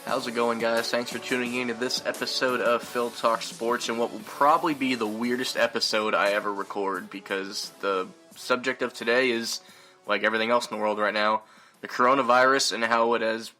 How's it going, guys? Thanks for tuning in to this episode of Phil Talk Sports and what will probably be the weirdest episode I ever record, because the subject of today is, like everything else in the world right now, the coronavirus and how it has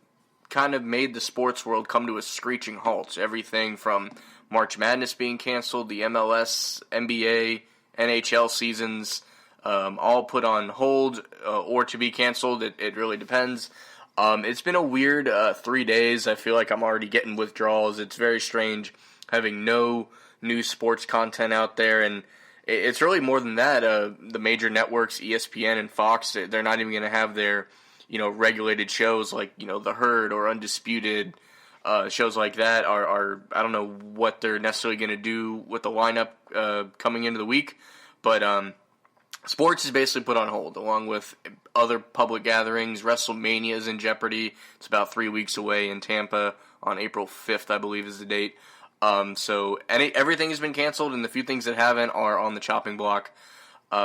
kind of made the sports world come to a screeching halt. Everything from March Madness being canceled, the MLS, NBA, NHL seasons, all put on hold or to be canceled. It really depends. It's been a weird 3 days. I feel like I'm already getting withdrawals. It's very strange having no new sports content out there, and it's really more than that. The major networks, ESPN and Fox, they're not even going to have their, regulated shows like, The Herd or Undisputed. Shows like that are I don't know what they're necessarily going to do with the lineup coming into the week, but sports is basically put on hold, along with other public gatherings. WrestleMania is in jeopardy. It's about 3 weeks away in Tampa on April 5th, I believe is the date. So everything has been canceled, and the few things that haven't are on the chopping block.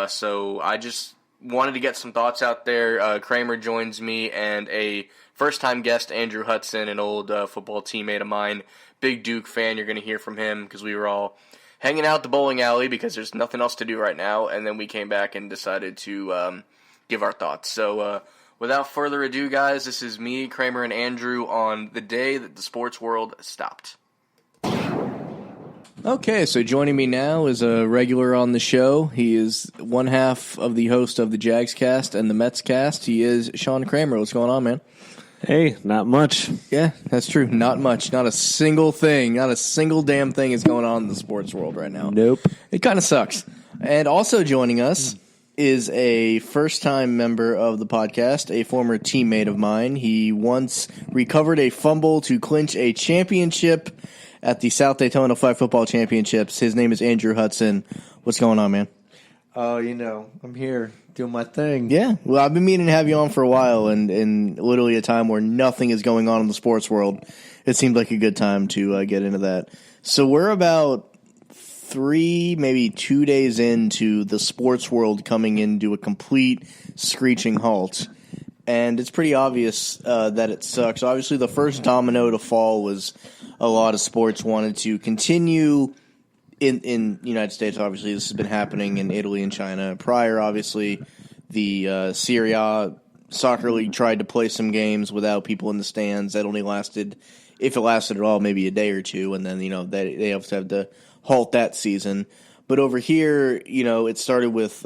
So I just wanted to get some thoughts out there. Kramer joins me, and a first-time guest, Andrew Hudson, an old football teammate of mine, big Duke fan. You're going to hear from him because we were all hanging out at the bowling alley because there's nothing else to do right now, and then we came back and decided to give our thoughts. So without further ado, guys, this is me, Kramer, and Andrew on the day that the sports world stopped. Okay, so joining me now is a regular on the show. He is one half of the host of the Jags cast and the Mets cast. He is Sean Kramer. What's going on, man? Hey, not much. Yeah, that's true. Not much. Not a single thing. Not a single damn thing is going on in the sports world right now. Nope. It kind of sucks. And also joining us is a first-time member of the podcast, a former teammate of mine. He once recovered a fumble to clinch a championship at the South Daytona Flag Football Championships. His name is Andrew Hudson. What's going on, man? Oh, I'm here doing my thing. Yeah. Well, I've been meaning to have you on for a while, and in literally a time where nothing is going on in the sports world, it seemed like a good time to get into that. So we're about 3, maybe 2 days into the sports world coming into a complete screeching halt. And it's pretty obvious that it sucks. Obviously, the first domino to fall was a lot of sports wanted to continue in the United States. Obviously, this has been happening in Italy and China prior. Obviously, the Serie A soccer league tried to play some games without people in the stands. That only lasted, if it lasted at all, maybe a day or two, and then they have to halt that season. But over here, it started with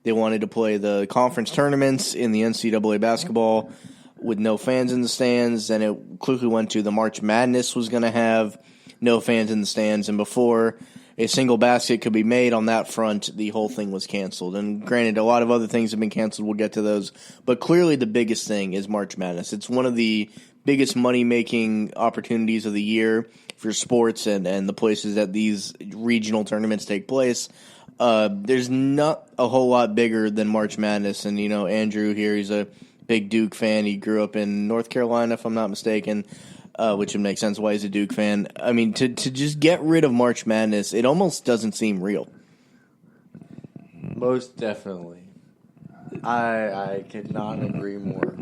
they wanted to play the conference tournaments in the NCAA basketball with no fans in the stands. Then it quickly went to the March Madness was going to have no fans in the stands. And before a single basket could be made on that front, the whole thing was canceled. And granted, a lot of other things have been canceled. We'll get to those. But clearly the biggest thing is March Madness. It's one of the biggest money-making opportunities of the year for sports and the places that these regional tournaments take place. There's not a whole lot bigger than March Madness. And, Andrew here, he's a big Duke fan. He grew up in North Carolina, if I'm not mistaken, which would make sense why he's a Duke fan. I mean, to just get rid of March Madness, it almost doesn't seem real. Most definitely. I could not agree more.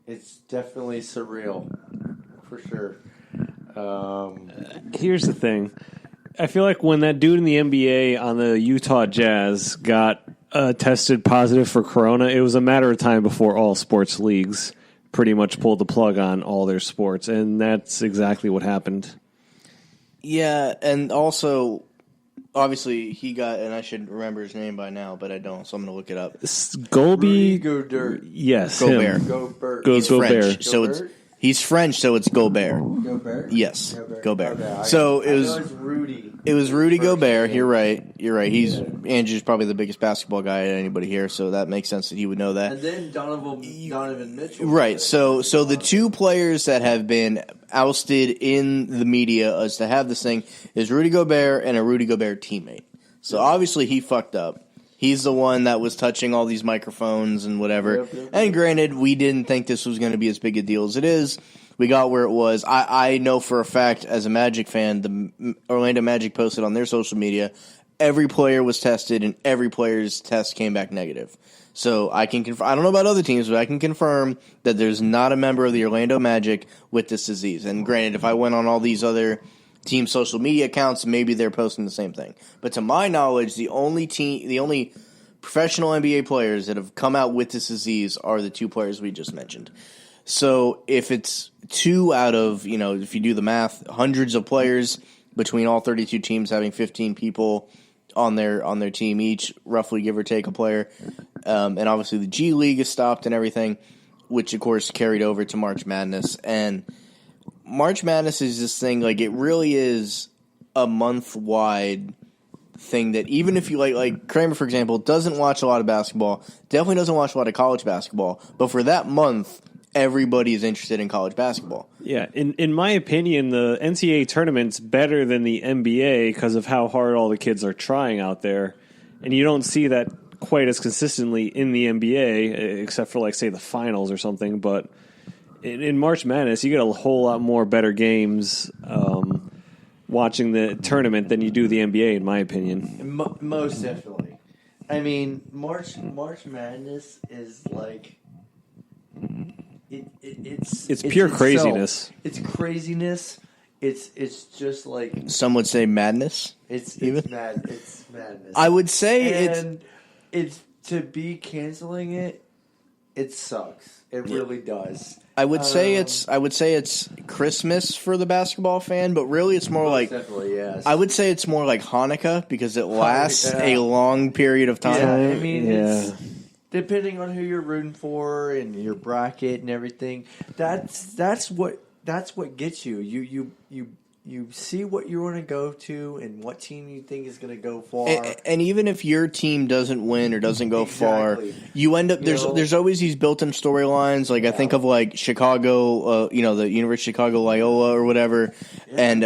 It's definitely surreal, for sure. Here's the thing. I feel like when that dude in the NBA on the Utah Jazz got tested positive for corona, it was a matter of time before all sports leagues pretty much pulled the plug on all their sports, and that's exactly what happened. Yeah, and also, obviously, he got, and I should remember his name by now, but I don't, so I'm going to look it up. Goldie Gobert. Yes, Gobert. Gobert. He's Gobert. French, so he's French, so it's Gobert. Gobert? Yes, Gobert. Okay, So I know it's Rudy. It was Rudy Gobert. name. You're right. Andrew's probably the biggest basketball guy at anybody here, so that makes sense that he would know that. And then Donovan Mitchell. Right. So the two players that have been ousted in the media as to have this thing is Rudy Gobert and a Rudy Gobert teammate. So obviously he fucked up. He's the one that was touching all these microphones and whatever. Yep. And granted, we didn't think this was going to be as big a deal as it is. We got where it was. I know for a fact, as a Magic fan, the Orlando Magic posted on their social media, every player was tested and every player's test came back negative. So I can I don't know about other teams, but I can confirm that there's not a member of the Orlando Magic with this disease. And granted, if I went on all these other team social media accounts, maybe they're posting the same thing. But to my knowledge, the only professional NBA players that have come out with this disease are the two players we just mentioned. So if it's 2 out of, if you do the math, hundreds of players between all 32 teams having 15 people on their team each, roughly give or take a player. And obviously the G League is stopped and everything, which of course carried over to March Madness. And March Madness is this thing, like it really is a month-wide thing that even if you like Kramer, for example, doesn't watch a lot of basketball, definitely doesn't watch a lot of college basketball, but for that month, everybody is interested in college basketball. Yeah, in my opinion, the NCAA tournament's better than the NBA because of how hard all the kids are trying out there, and you don't see that quite as consistently in the NBA, except for, like, say, the finals or something, but in March Madness, you get a whole lot more better games watching the tournament than you do the NBA, in my opinion. Most definitely. I mean, March Madness is like it's pure itself. craziness. It's craziness. It's just like Some would say madness. It's madness. I would say it's to be canceling it. It sucks. It really does. I would say it's Christmas for the basketball fan, but really it's more like definitely, yes. I would say it's more like Hanukkah because it lasts a long period of time. Yeah, I mean, it's, depending on who you're rooting for and your bracket and everything, that's what gets you. You see what you want to go to and what team you think is going to go far. And even if your team doesn't win or doesn't go far, you end up there's always these built-in storylines. Like I think of like Chicago, the University of Chicago Loyola or whatever, and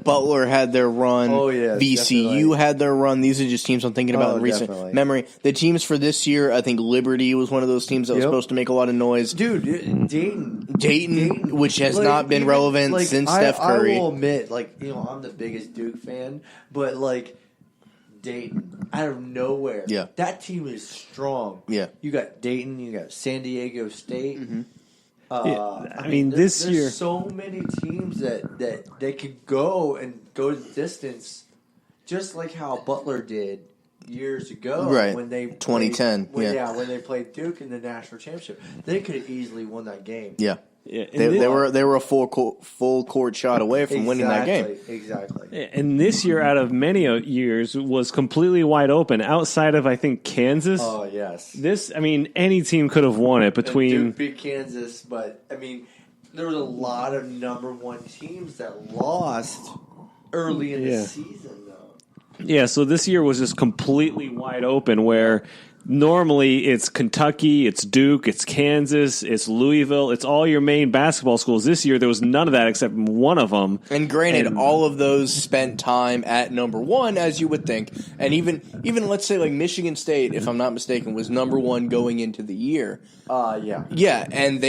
Butler had their run. Oh yeah, VCU definitely. had their run. These are just teams I'm thinking about in recent memory. The teams for this year, I think Liberty was one of those teams that was supposed to make a lot of noise. Dude, Dayton, which has not been relevant since Steph Curry. I will admit, I'm the biggest Duke fan, but Dayton, out of nowhere, that team is strong. Yeah, you got Dayton, you got San Diego State. Mm-hmm. I mean, this year, there's so many teams that they could go the distance, just like how Butler did years ago, right? When they 2010, when they played Duke in the national championship, they could have easily won that game. Yeah. Yeah, they were a full court shot away from winning that game. Exactly. And this year, out of many years, was completely wide open. Outside of, I think, Kansas. Oh yes. Any team could have won it between Duke beat Kansas, but there was a lot of number one teams that lost early in the season, though. Yeah, so this year was just completely wide open. Where normally it's Kentucky, it's Duke, it's Kansas, it's Louisville, it's all your main basketball schools. This year there was none of that except one of them. And granted, all of those spent time at number one, as you would think. And even let's say like Michigan State, if I'm not mistaken, was number one going into the year. Yeah. Yeah, and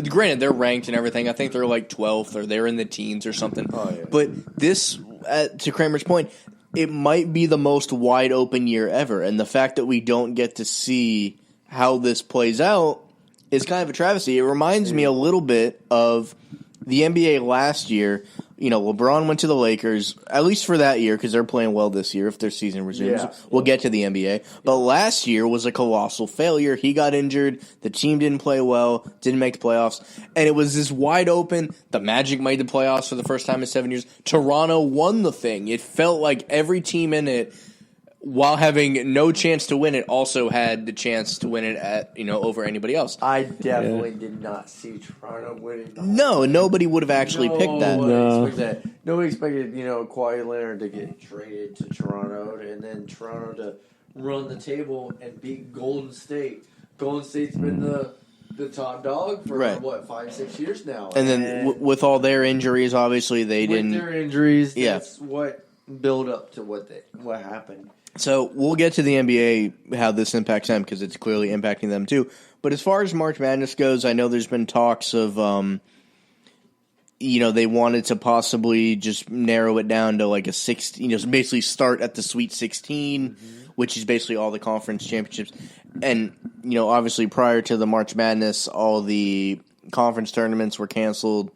granted they're ranked and everything. I think they're like 12th or they're in the teens or something. Oh, yeah. But this, to Kramer's point, it might be the most wide open year ever, and the fact that we don't get to see how this plays out is kind of a travesty. It reminds me a little bit of the NBA last year. LeBron went to the Lakers, at least for that year, because they're playing well this year if their season resumes. Yeah. We'll get to the NBA. But last year was a colossal failure. He got injured. The team didn't play well, didn't make the playoffs. And it was this wide open. The Magic made the playoffs for the first time in 7 years. Toronto won the thing. It felt like every team in it, while having no chance to win it, also had the chance to win it at over anybody else. I definitely did not see Toronto winning. No, nobody would have actually picked that. Nobody expected Kawhi Leonard to get traded to Toronto and then Toronto to run the table and beat Golden State. Golden State's been the top dog for 5-6 years now. And then with all their injuries, obviously they didn't. With their injuries, that's what built up to what happened. So we'll get to the NBA, how this impacts them, because it's clearly impacting them too. But as far as March Madness goes, I know there's been talks of they wanted to possibly just narrow it down to like a 16, basically start at the Sweet 16, which is basically all the conference championships. And, obviously prior to the March Madness, all the conference tournaments were canceled.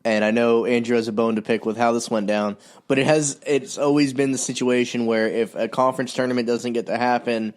And I know Andrew has a bone to pick with how this went down, but it's always been the situation where if a conference tournament doesn't get to happen,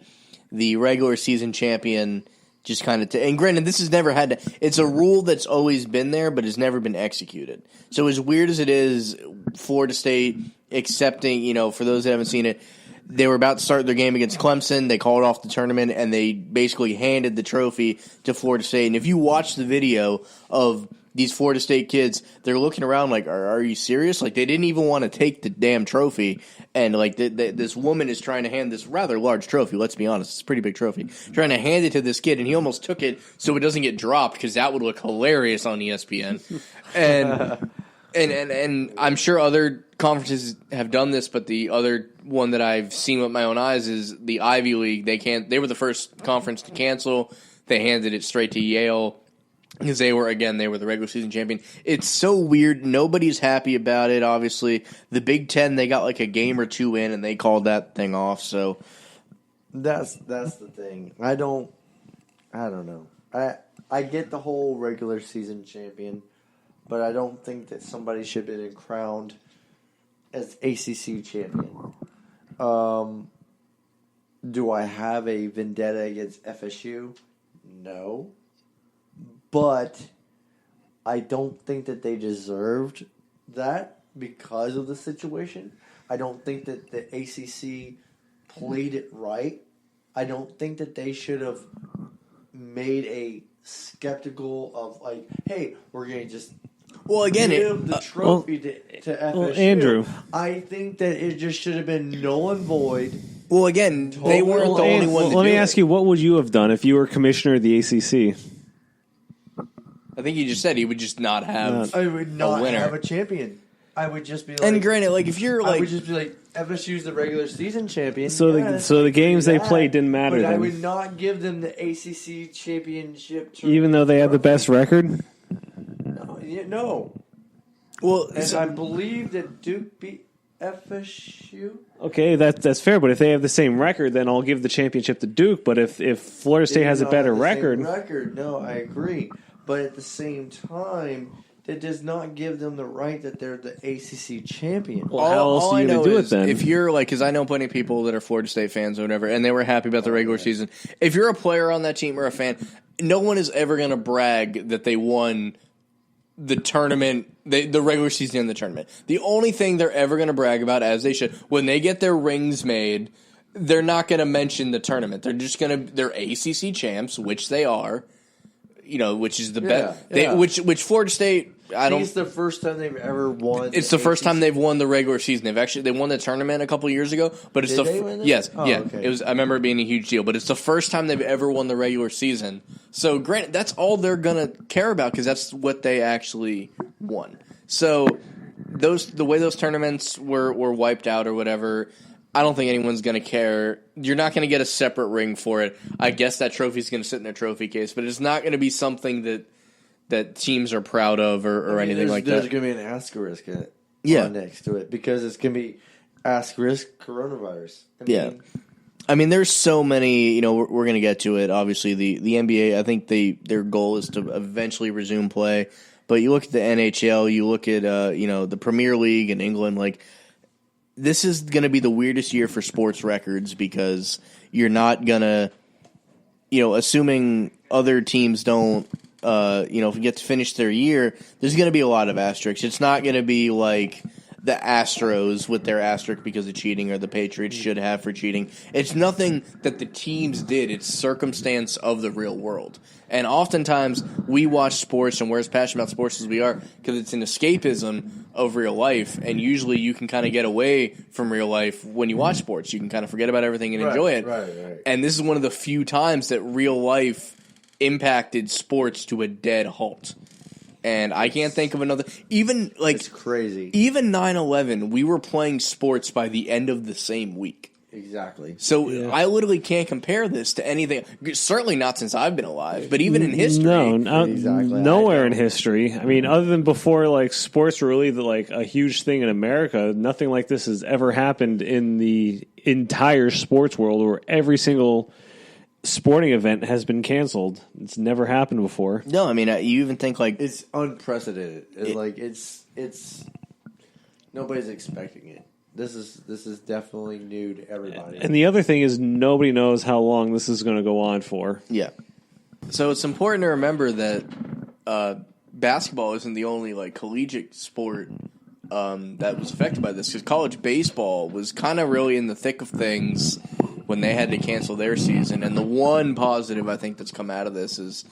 the regular season champion just kind of and granted, this has never had to. It's a rule that's always been there, but has never been executed. So as weird as it is, Florida State accepting, for those that haven't seen it, they were about to start their game against Clemson. They called off the tournament, and they basically handed the trophy to Florida State. And if you watch the video of these Florida State kids, they're looking around like, are you serious? Like, they didn't even want to take the damn trophy. And, like, this woman is trying to hand this rather large trophy. Let's be honest. It's a pretty big trophy. Trying to hand it to this kid, and he almost took it so it doesn't get dropped because that would look hilarious on ESPN. And I'm sure other conferences have done this, but the other one that I've seen with my own eyes is the Ivy League. They were the first conference to cancel. They handed it straight to Yale. Because they were the regular season champion. It's so weird. Nobody's happy about it, obviously. The Big Ten, they got like a game or two in, and they called that thing off. So that's the thing. I don't know. I get the whole regular season champion, but I don't think that somebody should have been crowned as ACC champion. Do I have a vendetta against FSU? No. But I don't think that they deserved that because of the situation. I don't think that the ACC played it right. I don't think that they should have made a skeptical of like, hey, we're going to just give the trophy to FSU. Well, Andrew. I think that it just should have been null and void. Well, again, they weren't the only one to do it. Let me ask you, what would you have done if you were commissioner of the ACC? I think you just said he would just not have I would not a winner. have a champion. I would just be like... And granted, like, if you're like... I would just be like, FSU's the regular season champion. So the games they played didn't matter but then. I would not give them the ACC championship. Even though they had the best record? No. Well, And I believe that Duke beat FSU. Okay, that's fair, but if they have the same record, then I'll give the championship to Duke. But if Florida State has a better record... No, I agree. But at the same time, that does not give them the right that they're the ACC champion. Well, how else are you going to do it then? If you're like, because I know plenty of people that are Florida State fans or whatever, and they were happy about the regular season. If you're a player on that team or a fan, no one is ever going to brag that they won the tournament, the regular season and the tournament. The only thing they're ever going to brag about, as they should, when they get their rings made, they're not going to mention the tournament. They're just they're ACC champs, which they are. Which is the best. Yeah. Which Florida State, It's the first time they've ever won. It's the first time they've won the regular season. They won the tournament a couple years ago, but it's Did they win it? Yes, Oh, yeah. okay. It was. I remember it being a huge deal, but it's the first time they've ever won the regular season. So, granted, that's all they're gonna care about because that's what they actually won. So, the way those tournaments were wiped out or whatever. I don't think anyone's going to care. You're not going to get a separate ring for it. I guess that trophy's going to sit in a trophy case, but it's not going to be something that teams are proud of or anything like that. There's going to be an asterisk next to it because it's going to be asterisk coronavirus. I mean, there's so many. We're going to get to it. Obviously, the NBA. I think their goal is to eventually resume play. But you look at the NHL. You look at the Premier League in England. Like, this is going to be the weirdest year for sports records because you're not going to, assuming other teams don't, get to finish their year, there's going to be a lot of asterisks. It's not going to be like the Astros with their asterisk because of cheating or the Patriots should have for cheating. It's nothing that the teams did. It's circumstance of the real world. And oftentimes we watch sports and we're as passionate about sports as we are because it's an escapism of real life. And usually you can kind of get away from real life when you watch sports. You can kind of forget about everything and enjoy it. Right. And this is one of the few times that real life impacted sports to a dead halt. And I can't think of another. It's crazy. Even 9/11, we were playing sports by the end of the same week. Exactly. So I literally can't compare this to anything. Certainly not since I've been alive, but even in history. No, Exactly. nowhere in history. I mean, other than before, like sports were really like a huge thing in America. Nothing like this has ever happened in the entire sports world, where every single sporting event has been canceled. It's never happened before. No, I mean, you even think like It's unprecedented. It's nobody's expecting it. This is definitely new to everybody. And the other thing is, nobody knows how long this is going to go on for. Yeah. So it's important to remember that basketball isn't the only like collegiate sport that was affected by this, because college baseball was kind of really in the thick of things when they had to cancel their season. And the one positive I think that's come out of this is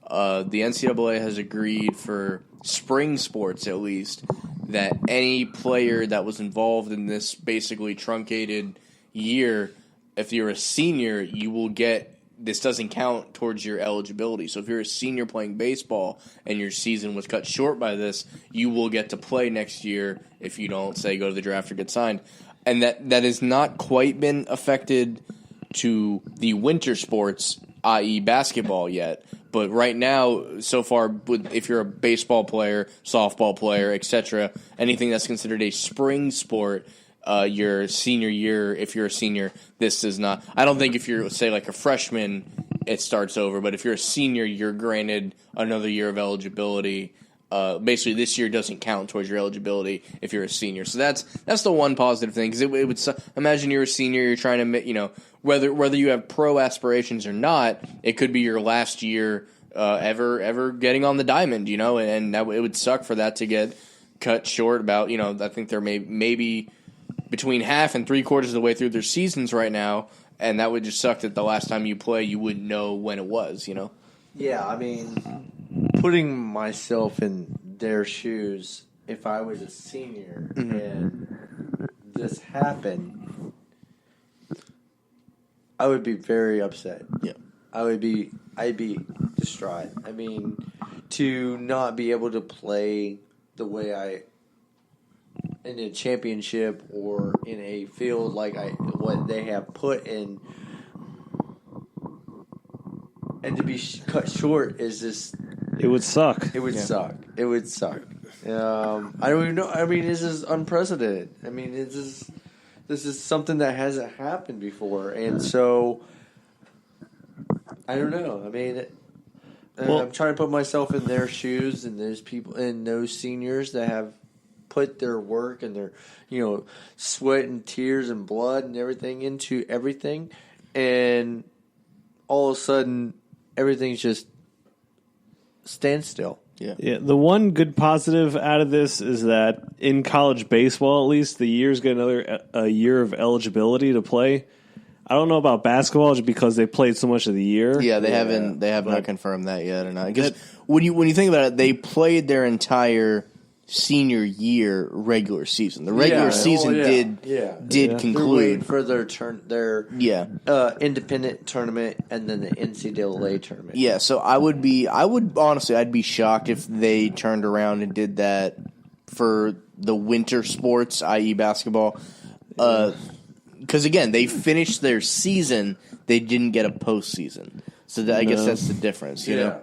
the NCAA has agreed for spring sports, at least, that any player that was involved in this basically truncated year, if you're a senior, you will get – this doesn't count towards your eligibility. So if you're a senior playing baseball and your season was cut short by this, you will get to play next year if you don't, say, go to the draft or get signed. And that has not quite been affected to the winter sports, i.e. basketball, yet. But right now, so far, if you're a baseball player, softball player, etc., anything that's considered a spring sport, your senior year, if you're a senior, this is not. I don't think if you're, say, like a freshman, it starts over. But if you're a senior, you're granted another year of eligibility. Basically, this year doesn't count towards your eligibility if you're a senior. So that's the one positive thing. Because it would imagine you're a senior, you're trying to, whether you have pro aspirations or not, it could be your last year ever getting on the diamond, and it would suck for that to get cut short. About I think they're maybe between half and 3/4 of the way through their seasons right now, and that would just suck that the last time you play you wouldn't know when it was. Yeah, I mean, putting myself in their shoes, if I was a senior and this happened, I would be very upset. Yeah. I'd be distraught. I mean, to not be able to play the way in a championship or in a field like what they have put in, and to be cut short is just. It would suck. It would suck. It would suck. I don't even know. I mean, this is unprecedented. I mean, this is something that hasn't happened before, and so I don't know. I mean, I'm trying to put myself in their shoes, and those people and those seniors that have put their work and their sweat and tears and blood and everything into everything, and all of a sudden everything's just standstill. Yeah. The one good positive out of this is that in college baseball, at least, the years get a year of eligibility to play. I don't know about basketball just because they played so much of the year. Yeah, they have not confirmed that yet or not. Because when you think about it, they played their entire senior year regular season. The regular season did conclude. They're waiting for their independent tournament and then the NCAA tournament. Yeah, so I'd be shocked if they turned around and did that for the winter sports, i.e. basketball. Because again, they finished their season, they didn't get a postseason. So I guess that's the difference, you know.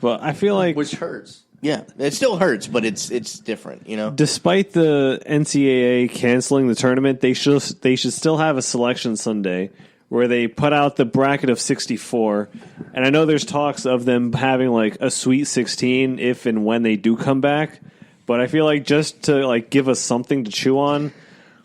Well, I feel like which hurts. Yeah, it still hurts, but it's different, Despite the NCAA canceling the tournament, they should still have a selection Sunday where they put out the bracket of 64. And I know there's talks of them having like a Sweet 16 if and when they do come back. But I feel like just to like give us something to chew on,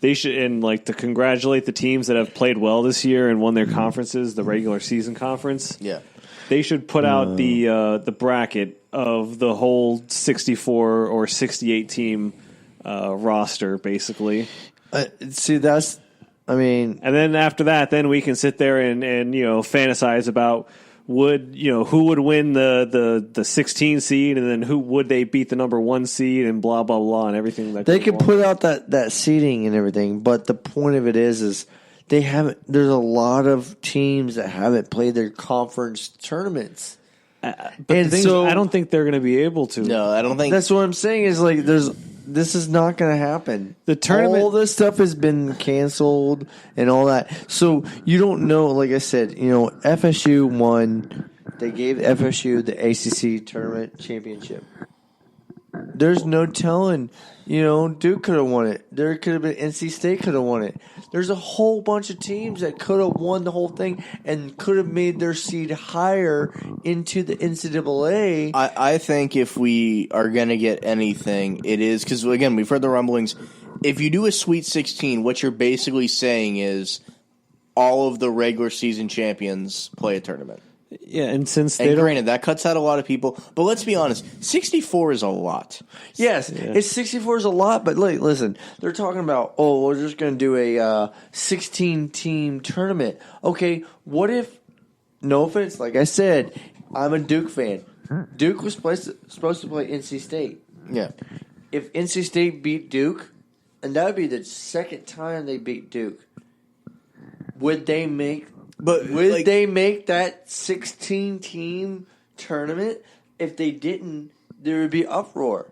they should, and like to congratulate the teams that have played well this year and won their conferences, the regular season conference. Yeah. They should put out the bracket of the whole 64 or 68 team roster, basically. See, that's, I mean, and then after that, then we can sit there and fantasize about who would win the 16 seed, and then who would they beat the number 1 seed, and blah blah blah, and everything that they can put out that seeding and everything. But the point of it is they haven't. There's a lot of teams that haven't played their conference tournaments. But I don't think they're going to be able to. No, I don't think. That's what I'm saying is like This is not going to happen. The tournament, all this stuff has been canceled and all that. So you don't know. Like I said, FSU won. They gave FSU the ACC tournament championship. There's no telling. Duke could have won it. There could have been NC State could have won it. There's a whole bunch of teams that could have won the whole thing and could have made their seed higher into the NCAA. I think if we are going to get anything, it is because, again, we've heard the rumblings. If you do a Sweet 16, what you're basically saying is all of the regular season champions play a tournament. Yeah, and since they granted, that cuts out a lot of people. But let's be honest, 64 is a lot. Yes, it's 64 is a lot, but listen, they're talking about, we're just going to do a 16-team tournament. Okay, what if, no offense, like I said, I'm a Duke fan. Duke was supposed to play NC State. Yeah. If NC State beat Duke, and that would be the second time they beat Duke, would they make they make that 16-team tournament? If they didn't, there would be uproar.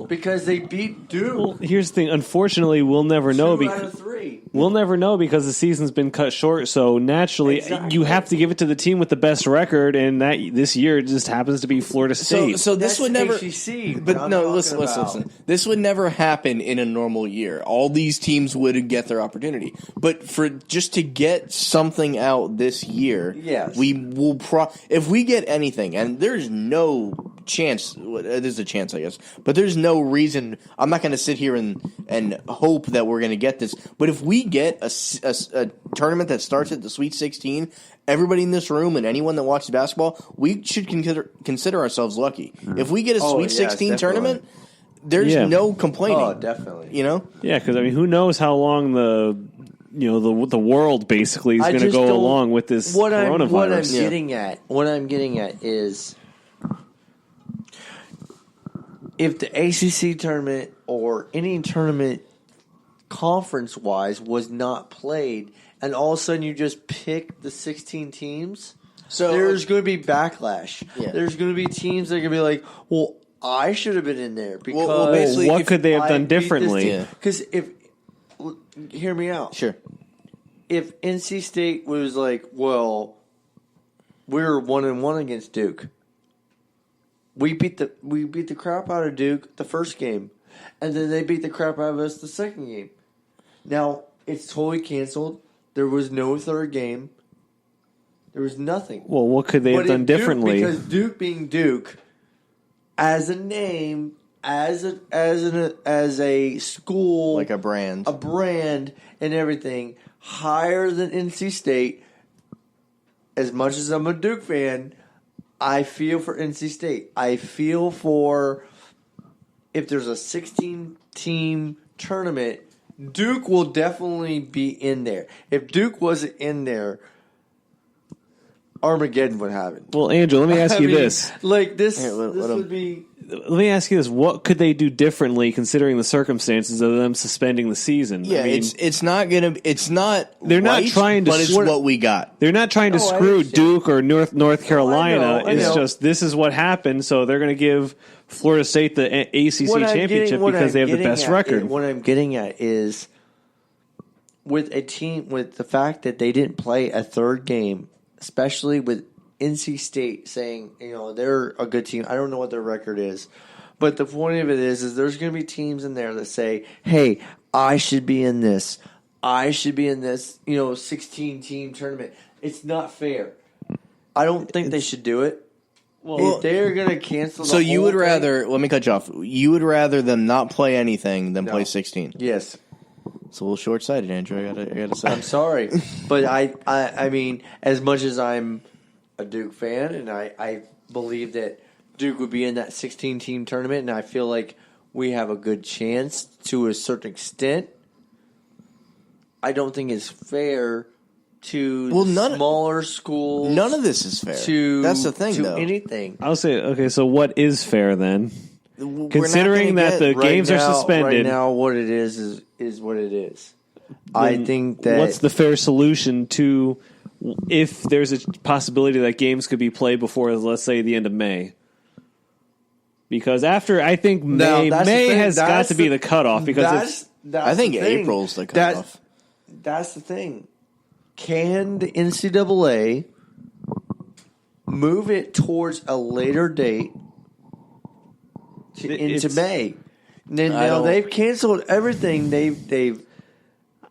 Because they beat Duke. Well, here's the thing. Unfortunately, we'll never know. 2 out of 3. We'll never know because the season's been cut short. So naturally, you have to give it to the team with the best record, and that this year it just happens to be Florida State. So this would never. ACC, but no, listen. This would never happen in a normal year. All these teams would get their opportunity, but for just to get something out this year, yes, we will. If we get anything, and there's no chance. There's a chance, I guess, but there's no reason. I'm not going to sit here and hope that we're going to get this. But if we get a tournament that starts at the Sweet 16, everybody in this room and anyone that watches basketball, we should consider ourselves lucky. If we get a Sweet 16 tournament, there's no complaining. Oh, definitely. Yeah, because who knows how long the world basically is going to go along with this coronavirus. What I'm getting at is, if the ACC tournament or any tournament conference-wise was not played, and all of a sudden you just pick the 16 teams, there's going to be backlash. Yeah. There's going to be teams that are going to be like, well, I should have been in there because basically, what could they have done differently? Because hear me out. Sure. If NC State was like, well, we were 1-1 against Duke. We beat the crap out of Duke the first game, and then they beat the crap out of us the second game. Now it's totally canceled. There was no third game. There was nothing. Well, what could they have done differently? Because Duke being Duke, as a name, as a school, like a brand, and everything, higher than NC State. As much as I'm a Duke fan, I feel for NC State. I feel for if there's a 16-team tournament, Duke will definitely be in there. If Duke wasn't in there, Armageddon would happen. Well, Andrew, let me ask you this. Like this would be... Let me ask you this. What could they do differently considering the circumstances of them suspending the season? Yeah, it's not going to... It's not They're not trying to... But it's what we got. They're not trying to screw Duke or North Carolina. I know. It's just this is what happened, so they're going to give Florida State the ACC championship because they have the best record. What I'm getting at is with a team, with the fact that they didn't play a third game, especially with NC State saying, they're a good team. I don't know what their record is. But the point of it is there's going to be teams in there that say, hey, I should be in this. I should be in this, 16-team tournament. It's not fair. I don't think they should do it. Well, if they're going to cancel the you would rather, let me cut you off. You would rather them not play anything than play 16. Yes. It's a little short-sighted, Andrew, I gotta say. I'm sorry. But I mean, as much as I'm a Duke fan, and I believe that Duke would be in that 16-team tournament, and I feel like we have a good chance to a certain extent. I don't think it's fair to smaller schools. None of this is fair. That's the thing, though. Anything. I'll say, okay, so what is fair then? Considering that the games are suspended. Right now, what it is what it is. I think that... What's the fair solution to... if there's a possibility that games could be played before, let's say, the end of May? Because after, I think May has got to be the cutoff. Because I think April's the cutoff. That's the thing. Can the NCAA move it towards a later date into May? Now they've canceled everything. They've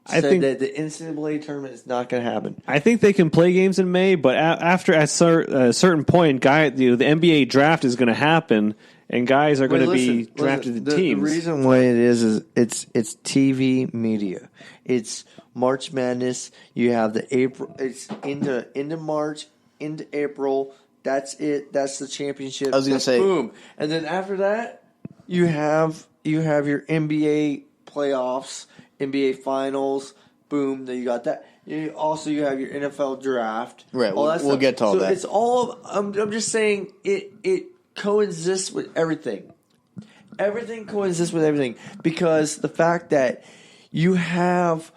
said that the NCAA tournament is not going to happen. I think they can play games in May, but after a certain point, the NBA draft is going to happen, and guys are going to be drafted to teams. The reason why it is it's TV media. It's March Madness. You have the April. It's into March, into April. That's it. That's the championship. I was going to say, boom, and then after that, you have your NBA playoffs, NBA finals. Boom. Then you got that. You have your NFL draft. Right. We'll get to all that. It's all. I'm just saying it coexists with everything. Everything coexists with everything because the fact that you have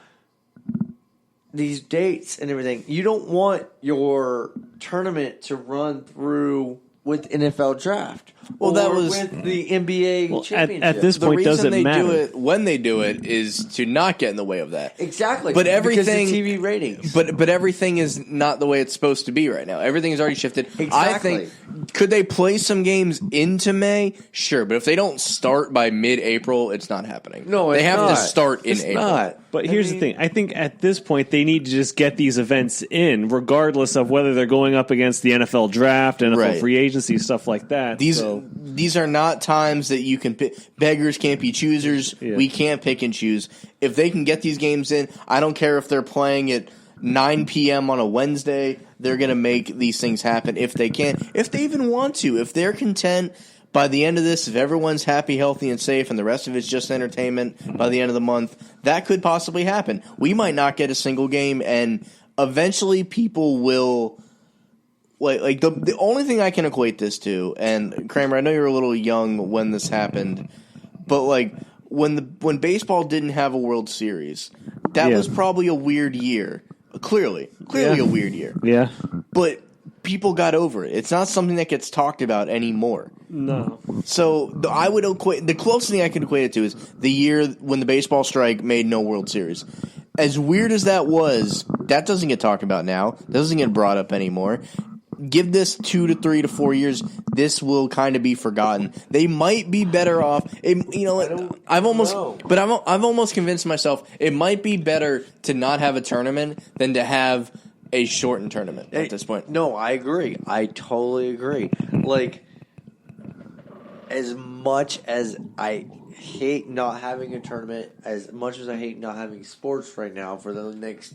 these dates and everything, you don't want your tournament to run through with NFL draft. Well, that was with the NBA championship. At this point, the doesn't reason they matter. do it when they do it is to not get in the way of that. Exactly, but everything because of TV ratings. But everything is not the way it's supposed to be right now. Everything is already shifted. Exactly. I think could they play some games into May? Sure, but if they don't start by mid-April, it's not happening. No, they have not. to start in It's April. not. But here's the thing. I think at this point, they need to just get these events in, regardless of whether they're going up against the NFL draft, NFL free agency, stuff like that. These are not times that you can pick. Beggars can't be choosers. Yeah. We can't pick and choose. If they can get these games in, I don't care if they're playing at 9 p.m. on a Wednesday, they're going to make these things happen if they can. If they even want to. If they're content by the end of this, if everyone's happy, healthy, and safe, and the rest of it's just entertainment by the end of the month, that could possibly happen. We might not get a single game, and eventually people will... Like the only thing I can equate this to, and Kramer, I know you're a little young when this happened, but like when baseball didn't have a World Series, that was probably a weird year. Clearly a weird year. Yeah. But people got over it. It's not something that gets talked about anymore. No. So I would equate the closest thing I could equate it to is the year when the baseball strike made no World Series. As weird as that was, that doesn't get talked about now. That doesn't get brought up anymore. Give this 2 to 3 to 4 years, this will kind of be forgotten. They might be better off. I've almost convinced myself it might be better to not have a tournament than to have a shortened tournament at this point. No, I agree. I totally agree. Like, as much as I hate not having a tournament, as much as I hate not having sports right now for the next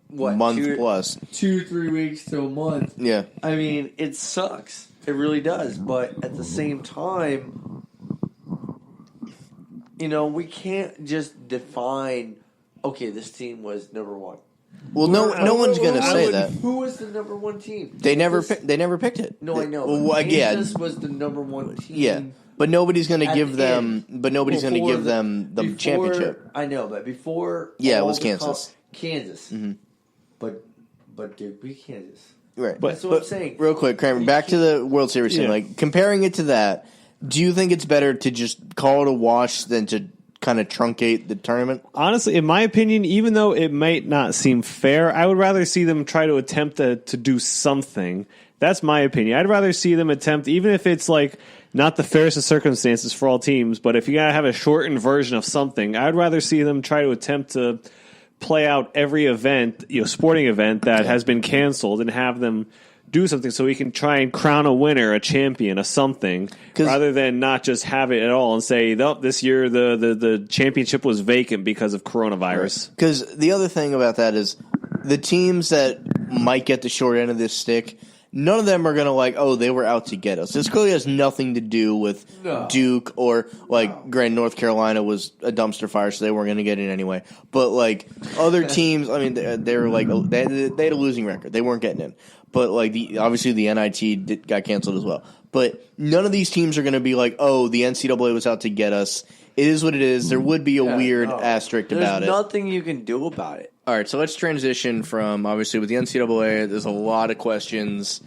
month plus 2-3 weeks to a month. Yeah. I mean, it sucks. It really does. But at the same time, we can't just define, okay, this team was number one. Well, no one's going to say that. Who was the number one team? They never picked it. No, I know. Well, again, Kansas was the number one team. Yeah. But nobody's going to give them. End. But nobody's going to give them the championship. I know, but before, it was Kansas. Kansas, but they beat Kansas. Right. That's what I'm saying. Real quick, Kramer, back to the World Series thing. Like comparing it to that, do you think it's better to just call it a wash than to kind of truncate the tournament? Honestly, in my opinion, even though it might not seem fair, I would rather see them try to attempt to do something. That's my opinion. I'd rather see them attempt, even if it's like not the fairest of circumstances for all teams, but if you gotta have a shortened version of something, I'd rather see them try to attempt to play out every event, sporting event that has been canceled, and have them do something so we can try and crown a winner, a champion, a something, rather than not just have it at all and say, this year the championship was vacant because of coronavirus. Because the other thing about that is the teams that might get the short end of this stick, none of them are going to they were out to get us. This clearly has nothing to do with Duke or Grand North Carolina was a dumpster fire, so they weren't going to get in anyway. But other teams, I mean, they were they had a losing record. They weren't getting in. But obviously the NIT got canceled as well. But none of these teams are going to be the NCAA was out to get us. It is what it is. There would be a weird asterisk about it. There's nothing you can do about it. All right, so let's transition from, obviously, with the NCAA, there's a lot of questions.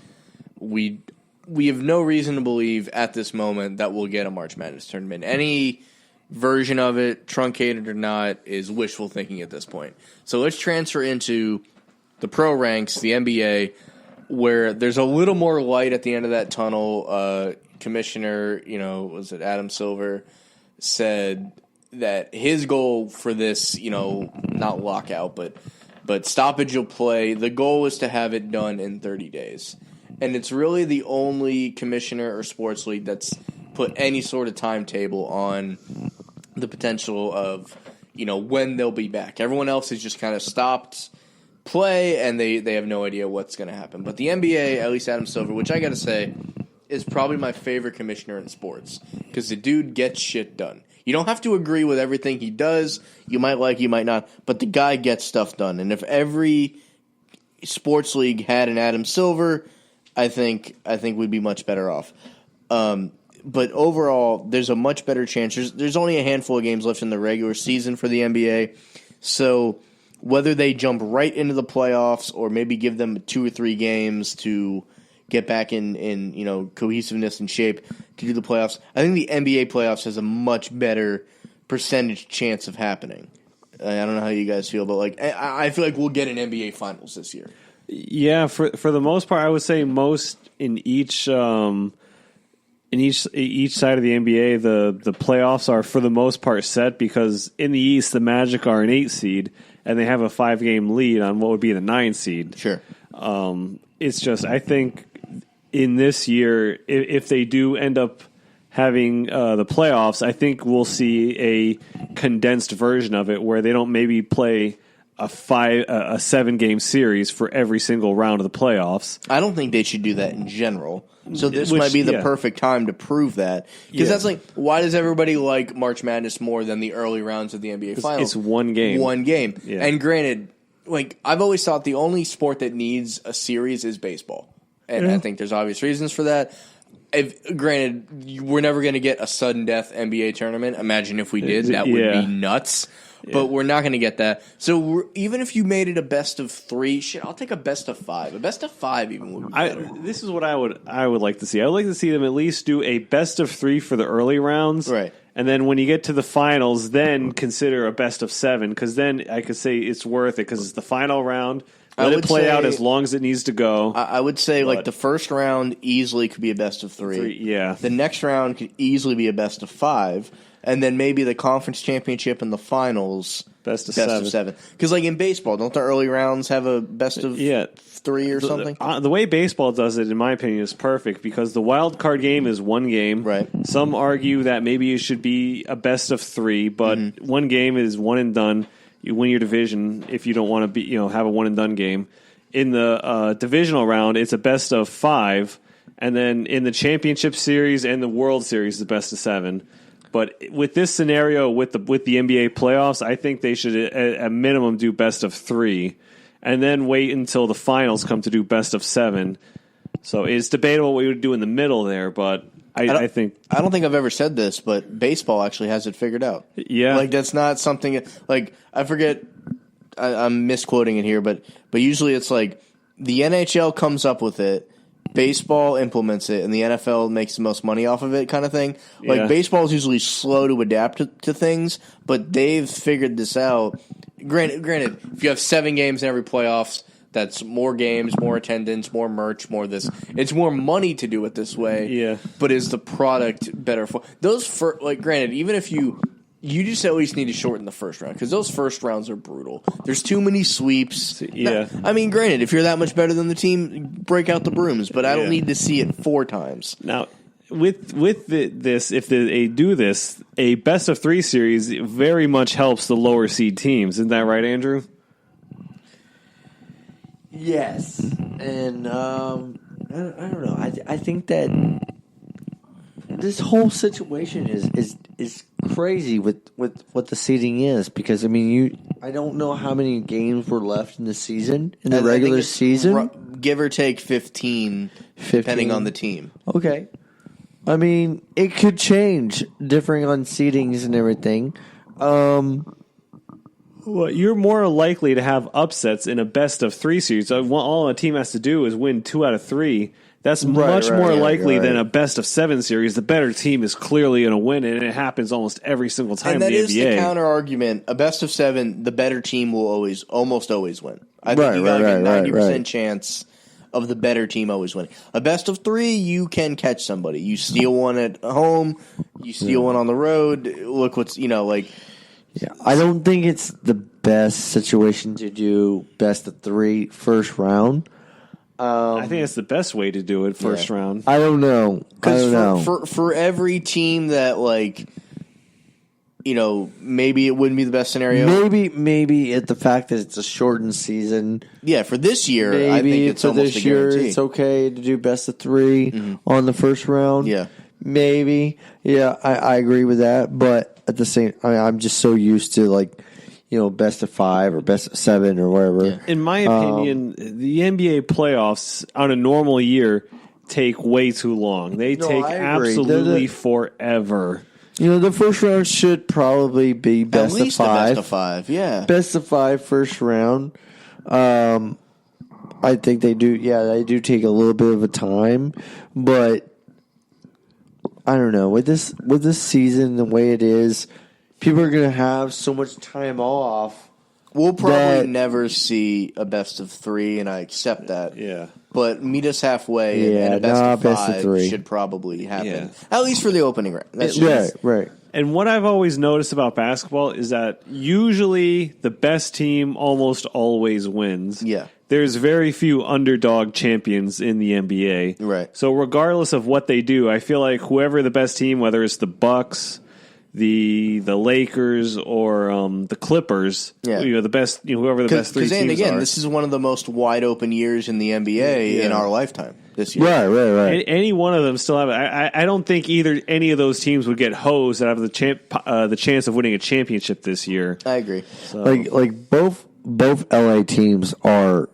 We we have no reason to believe at this moment that we'll get a March Madness tournament. Any version of it, truncated or not, is wishful thinking at this point. So let's transfer into the pro ranks, the NBA, where there's a little more light at the end of that tunnel. Commissioner, was it Adam Silver, said that his goal for this, not lockout, but stoppage of play, the goal is to have it done in 30 days. And it's really the only commissioner or sports league that's put any sort of timetable on the potential of, when they'll be back. Everyone else has just kind of stopped play, and they have no idea what's going to happen. But the NBA, at least Adam Silver, which I got to say is probably my favorite commissioner in sports, because the dude gets shit done. You don't have to agree with everything he does. You might like, you might not, but the guy gets stuff done. And if every sports league had an Adam Silver, I think we'd be much better off. But overall, there's a much better chance. There's only a handful of games left in the regular season for the NBA. So whether they jump right into the playoffs or maybe give them 2 or 3 games to get back in cohesiveness and shape to do the playoffs, I think the NBA playoffs has a much better percentage chance of happening. I don't know how you guys feel, but I feel like we'll get an NBA Finals this year. Yeah, for the most part, I would say most in each side of the NBA, the playoffs are for the most part set, because in the East the Magic are an 8 seed and they have a 5-game lead on what would be the 9 seed. Sure. It's just, I think in this year, if they do end up having the playoffs, I think we'll see a condensed version of it where they don't maybe play a 7-game series for every single round of the playoffs. I don't think they should do that in general. So this might be the perfect time to prove that. Because that's why does everybody like March Madness more than the early rounds of the NBA Finals? It's one game. One game. Yeah. And granted, I've always thought the only sport that needs a series is baseball. And I think there's obvious reasons for that. Granted, we're never going to get a sudden death NBA tournament. Imagine if we did. That would be nuts. Yeah. But we're not going to get that. So even if you made it a best of 3, I'll take a best of 5. A best of 5 even would be better. This is what I would like to see. I would like to see them at least do a best of 3 for the early rounds. Right. And then when you get to the finals, then consider a best of 7, because then I could say it's worth it because it's the final round. Let it play out as long as it needs to go. I would say the first round easily could be a best of 3. Yeah. The next round could easily be a best of 5. And then maybe the conference championship and the finals, best of 7. Because in baseball, don't the early rounds have a best of 3 or something? The way baseball does it, in my opinion, is perfect, because the wild card game is one game. Right. Some argue that maybe it should be a best of 3, but one game is one and done. You win your division if you don't want to have a one and done game. In the divisional round, it's a best of 5, and then in the championship series and the World Series, the best of 7. But with this scenario, with the NBA playoffs, I think they should at minimum do best of 3, and then wait until the finals come to do best of 7. So it's debatable what we would do in the middle there, but I don't think I've ever said this, but baseball actually has it figured out. Yeah, that's not something I forget. I'm misquoting it here, but usually it's the NHL comes up with it. Baseball implements it, and the NFL makes the most money off of it, kind of thing. Baseball is usually slow to adapt to things, but they've figured this out. Granted, if you have 7 games in every playoffs, that's more games, more attendance, more merch, more this. It's more money to do it this way. Yeah. But is the product better for those? Granted, even if you just at least need to shorten the first round, because those first rounds are brutal. There's too many sweeps. Yeah. Granted, if you're that much better than the team, break out the brooms. But I don't need to see it 4 times. Now, with this, if they do this, a best of 3 series very much helps the lower seed teams. Isn't that right, Andrew? Yes. And I don't know. I think that this whole situation is crazy with what the seeding is, because I don't know how many games were left in the season, in the regular season. Give or take 15, depending on the team. Okay. It could change, differing on seedings and everything. Well, you're more likely to have upsets in a best of 3 series. All a team has to do is win 2 out of 3 That's much more likely than a best-of-7 series. The better team is clearly going to win it, and it happens almost every single time in the NBA. And that is the counter-argument. A best-of-7, the better team will almost always win. I think you got a 90% chance of the better team always winning. A best-of-3, you can catch somebody. You steal one at home, you steal one on the road. Look what's, Yeah, I don't think it's the best situation to do best-of-3 first round. I think that's the best way to do it first round. I don't know. For every team that maybe it wouldn't be the best scenario. Maybe at the fact that it's a shortened season. Yeah, for this year, I think it's almost a guarantee. It's okay to do best-of-3 on the first round. Yeah, maybe. Yeah, I agree with that. But at the same, I'm just so used to best-of-5 or best-of-7 or whatever. Yeah. In my opinion, the NBA playoffs on a normal year take way too long. They take absolutely forever. The first round should probably be best at least of 5. Best of 5, yeah. Best of 5 first round. I think they do. Yeah, they do take a little bit of a time, but I don't know with this season the way it is. People are going to have so much time off. We'll probably never see a best of 3, and I accept that. Yeah. But meet us halfway, and a best of 5 should probably happen. At least for the opening round. That's right. And what I've always noticed about basketball is that usually the best team almost always wins. Yeah. There's very few underdog champions in the NBA. Right. So regardless of what they do, I feel like whoever the best team, whether it's the Bucks, the Lakers, or the Clippers, the best, whoever the best 3 teams are. This is one of the most wide open years in the NBA in our lifetime this year. Right. Any one of them still have it. I don't think any of those teams would get hosed that have the chance of winning a championship this year. I agree. So. Like both LA teams are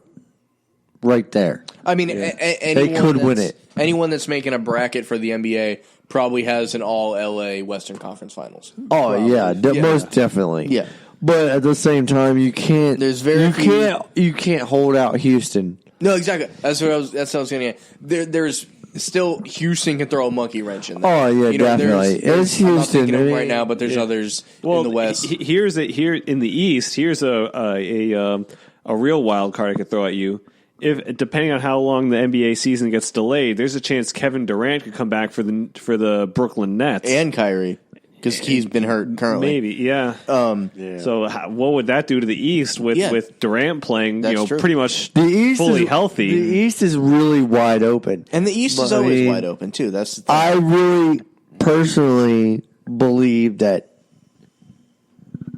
right there. I mean, they could win it. Anyone that's making a bracket for the NBA probably has an all-LA Western Conference Finals. Oh, most definitely. Yeah. But at the same time, you can't. You can't hold out Houston. No, exactly. That's what I was going to get. There's still Houston can throw a monkey wrench in there. Oh yeah, definitely. It's Houston. I'm not thinking of right now, but there's others in the West. Here in the East. Here's a real wild card I could throw at you. If depending on how long the NBA season gets delayed, there's a chance Kevin Durant could come back for the Brooklyn Nets and Kyrie because he's been hurt currently. Maybe, yeah. So what would that do to the East with Durant playing? Pretty much fully healthy. The East is really wide open, and the East is always wide open too. That's the thing. I really personally believe that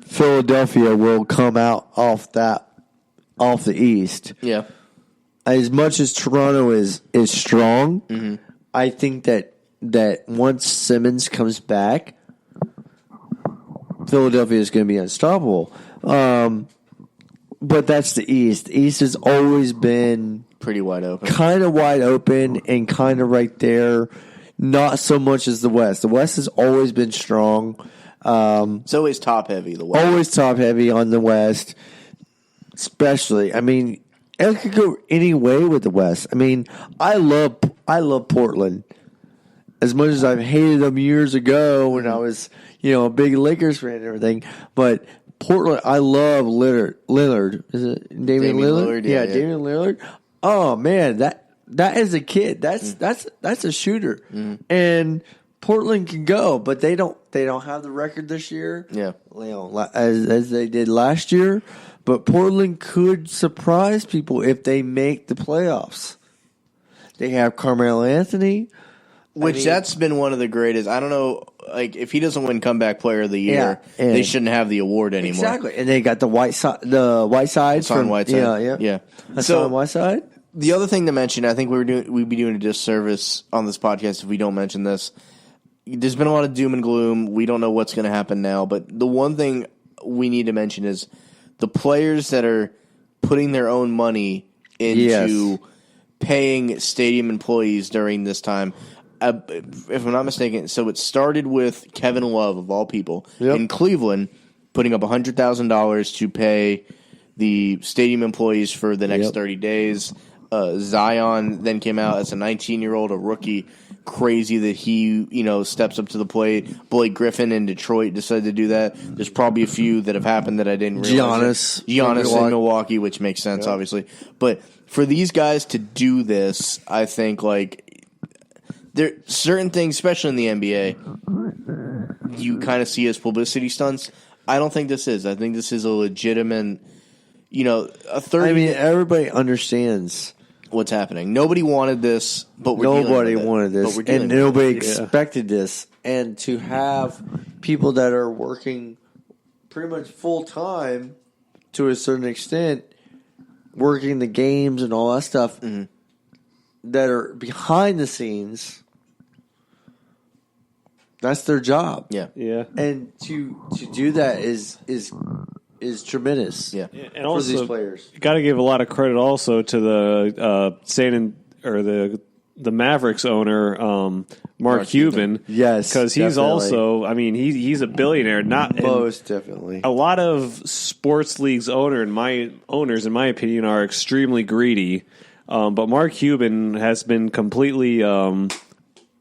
Philadelphia will come out off the East. Yeah. As much as Toronto is strong, I think that once Simmons comes back, Philadelphia is going to be unstoppable. But that's the East. The East has always been pretty wide open, kind of wide open, and kind of right there. Not so much as the West. The West has always been strong. It's always top heavy. The West always top heavy on the West, especially. I mean. It could go any way with the West. I mean, I love Portland as much as I've hated them years ago when I was, a big Lakers fan and everything. But Portland, I love Lillard. Is it Damian Lillard? Yeah, Damian Lillard. Oh man, that is a kid. That's a shooter. And Portland can go, but they don't have the record this year. Yeah, as they did last year. But Portland could surprise people if they make the playoffs. They have Carmelo Anthony. That's been one of the greatest. I don't know, if he doesn't win Comeback Player of the Year, they shouldn't have the award anymore. Exactly. And they got the Whiteside from Whiteside. Yeah. So Whiteside. The other thing to mention, I think we'd be doing a disservice on this podcast if we don't mention this. There's been a lot of doom and gloom. We don't know what's going to happen now. But the one thing we need to mention is the players that are putting their own money into paying stadium employees during this time. If I'm not mistaken, so it started with Kevin Love, of all people, in Cleveland, putting up $100,000 to pay the stadium employees for the next 30 days. Zion then came out as a 19-year-old, a rookie. Crazy that he, steps up to the plate. Blake Griffin in Detroit decided to do that. There's probably a few that have happened that I didn't realize. Giannis in Milwaukee, which makes sense, obviously. But for these guys to do this, I think, there certain things, especially in the NBA, you kind of see as publicity stunts. I don't think this is. I think this is a legitimate, a 30. I mean, everybody understands what's happening. Nobody wanted this, but nobody wanted this, and nobody expected this. And to have people that are working pretty much full time to a certain extent, working the games and all that stuff, that are behind the scenes, that's their job. Yeah. And to do that is tremendous. Yeah. And for also, these players. Got to give a lot of credit also to the Mavericks owner, Mark Cuban. Yes, because he's definitely. also. I mean, he's a billionaire. Most definitely. A lot of sports leagues owners, in my opinion, are extremely greedy. But Mark Cuban has been completely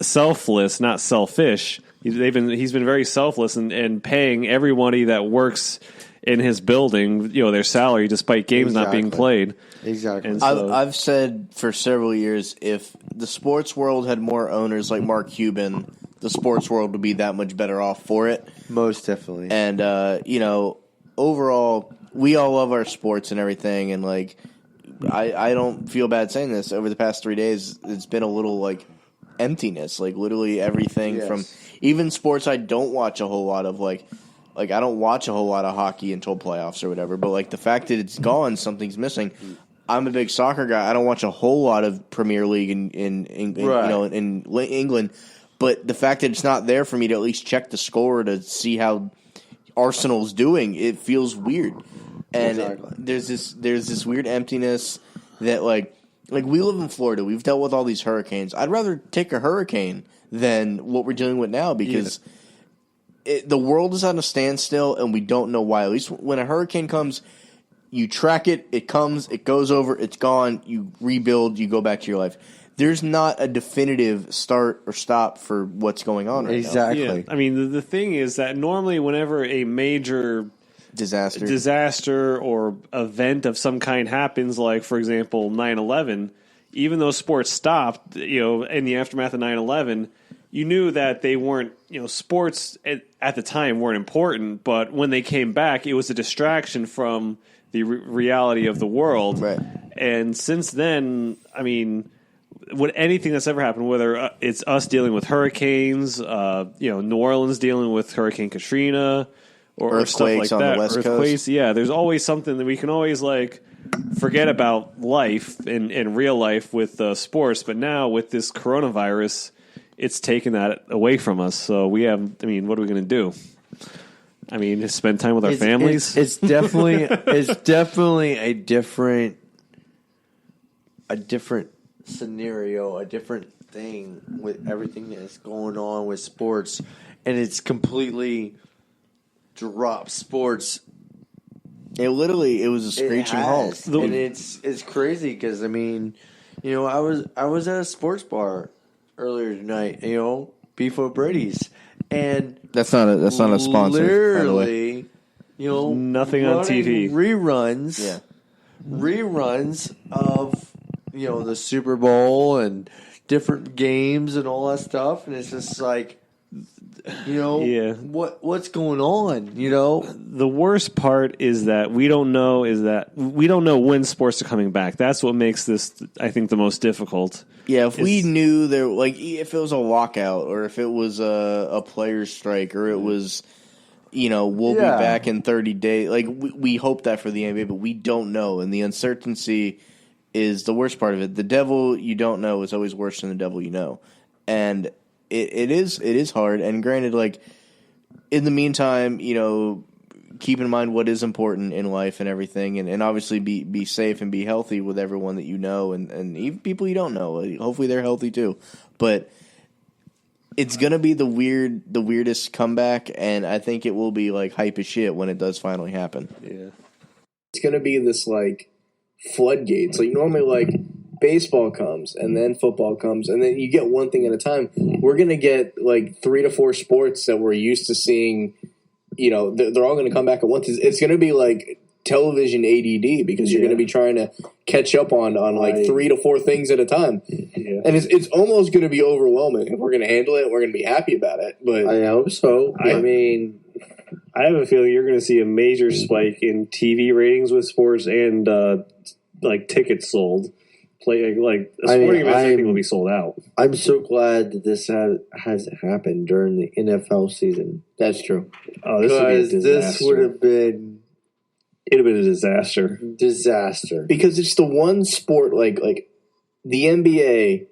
selfless, not selfish. He's been very selfless and paying everybody that works in his building, their salary despite games not being played. Exactly. And so, I've said for several years, if the sports world had more owners like Mark Cuban, the sports world would be that much better off for it. Most definitely. And overall, we all love our sports and everything. And I don't feel bad saying this. Over the past 3 days, it's been a little emptiness. Literally everything from even sports I don't watch a whole lot of. I don't watch a whole lot of hockey until playoffs or whatever, but the fact that it's gone, something's missing. I'm a big soccer guy. I don't watch a whole lot of Premier League in England, but the fact that it's not there for me to at least check the score to see how Arsenal's doing, it feels weird. And there's this weird emptiness that we live in Florida. We've dealt with all these hurricanes. I'd rather take a hurricane than what we're dealing with now because the world is on a standstill, and we don't know why. At least when a hurricane comes, you track it, it comes, it goes over, it's gone, you rebuild, you go back to your life. There's not a definitive start or stop for what's going on right now. Exactly. yeah. I mean, the thing is that normally whenever a major disaster or event of some kind happens, for example, 9/11, even though sports stopped, in the aftermath of 9/11, you knew that they weren't, sports at the time weren't important, but when they came back, it was a distraction from the reality of the world. Right. And since then, I mean, anything that's ever happened, whether it's us dealing with hurricanes, New Orleans dealing with Hurricane Katrina, or stuff like on that, the West earthquakes. Coast. Yeah, there's always something that we can always forget about life in real life with sports. But now with this coronavirus, it's taken that away from us. So what are we going to do? I mean, just spend time with our families. It's definitely a different scenario, a different thing with everything that's going on with sports, and it's completely dropped sports. It was a screeching halt. And it's crazy because I was at a sports bar earlier tonight. Beef O'Brady's, and that's not a sponsor. Literally, nothing on TV. Reruns of the Super Bowl and different games and all that stuff, and it's just what's going on? The worst part is that we don't know when sports are coming back. That's what makes this, I think, the most difficult. Yeah, if we knew there, if it was a lockout or if it was a players' strike or it was, we'll be back in 30 days. We hope that for the NBA, but we don't know, and the uncertainty is the worst part of it. The devil you don't know is always worse than the devil you know, and it is hard. And granted, in the meantime, keep in mind what is important in life and everything, and obviously be safe and be healthy with everyone that you know, and even people you don't know. Hopefully they're healthy too. But it's gonna be the weirdest comeback, and I think it will be hype as shit when it does finally happen. Yeah, it's gonna be this floodgates. Normally baseball comes and then football comes and then you get one thing at a time, we're going to get like 3 to 4 sports that we're used to seeing. You know, they're all going to come back at once. It's going to be like television ADD because you're going to be trying to catch up on like 3 to 4 things at a time. Yeah. And it's almost going to be overwhelming. If we're going to handle it, we're going to be happy about it. But I hope so. I mean, I have a feeling you're going to see a major spike in TV ratings with sports and like tickets sold. Like a sporting event, I think will be sold out. I'm so glad that this has happened during the NFL season. That's true. Oh, this would have been. It'd have been a disaster. Because it's the one sport like the NBA,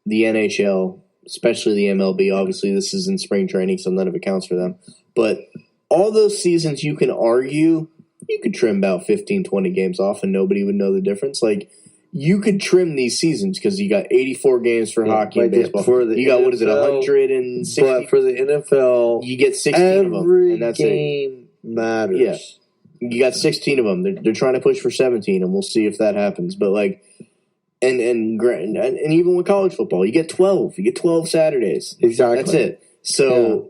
the NHL, especially the MLB. Obviously, this is in spring training, so none of it counts for them. But all those seasons, you can argue you could trim about 15, 20 games off, and nobody would know the difference. Like. You could trim these seasons because you got 84 games for hockey and baseball. You got, what is it, 160? But for the NFL, you get 16 of them. And that's game matters. Yeah. You got 16 of them. They're trying to push for 17, and we'll see if that happens. But, like, and even with college football, you get 12. You get 12 Saturdays. Exactly. That's it. So,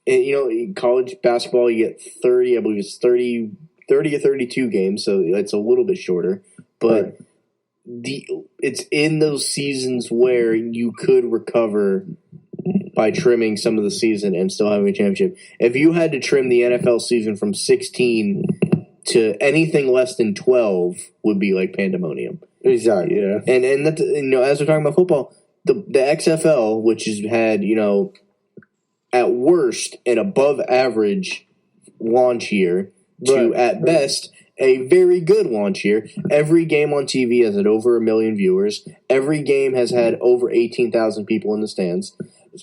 and, you know, in college basketball, you get 30, I believe it's 30 or 32 games, so it's a little bit shorter. But it's in those seasons where you could recover by trimming some of the season and still having a championship. If you had to trim the NFL season from 16 to anything less than 12, would be like pandemonium. Exactly. Yeah. And that, you know, as we're talking about football, the XFL, which has had, you know, at worst an above average launch year to at best a very good launch year. Every game on TV has had over 1 million viewers. Every game has had over 18,000 people in the stands.